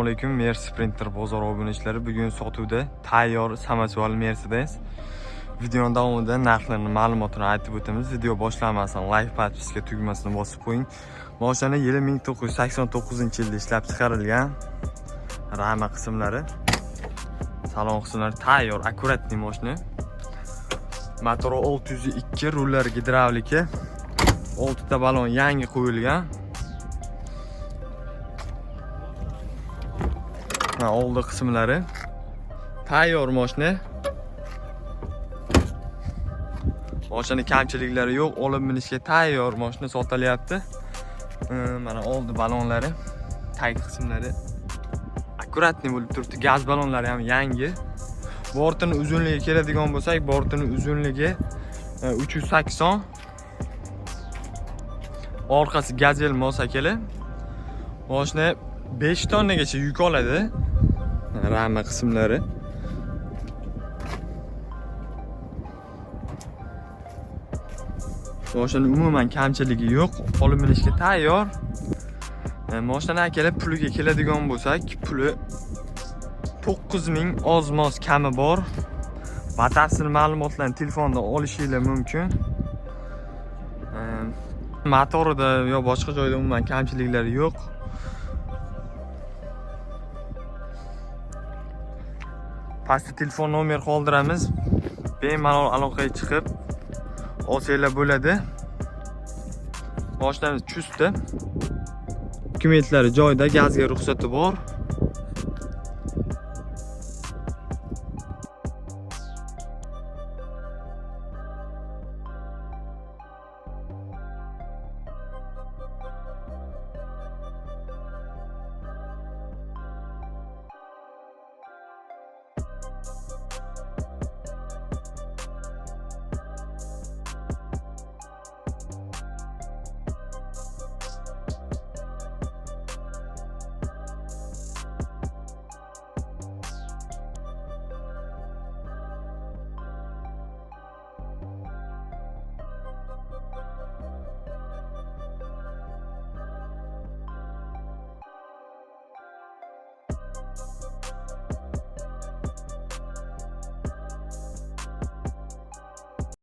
Assalomu alaykum, Mercedes Sprinter bozor obunachilari. Bugun sotuvda tayyor samochval Mercedes. Videoning davomida narxlarni, ma'lumotini aytib o'tamiz. Video boshlanmasdan like, podpiska tugmasini bosib qo'ying. Mashina yili 1989-yilda ishlab chiqarilgan. Rama qismlari, salon qismlari tayyor, akkuratniy mashina. Motori 602, rullari gidravlika. 6 ta balon yangi qo'yilgan. Oldi qismlari tayyor mashina. Mashina kamchiliklari yo'q, olib minishga tayyor mashina sotilyapti. Mana oldi balonlari, tag qismlari akkuratniy bo'lib turibdi. Gaz balonlari ham yangi. Bortining uzunligi keladigan bo'lsak, bortining uzunligi 380. Orqasi gazel mosakeli. Mashina 5 tonnagacha yuk oladi. Rama qismlari. Mashina umuman kamchiligi yo'q, olib minishga tayyor. Mashina kelib puliga keladigan bo'lsak, puli 9000 oz-moz kami bor. Batafsil ma'lumotlarni telefonda olishingiz mumkin. Motorida yo boshqa joyda umuman kamchiliklari yo'q. Pastda telefon nomer qoldiramiz. Bemalol aloqaga chiqib olsanglar bo'ladi. Mashinamiz chustda. Dokumentlari joyida, gazga ruxsati bor.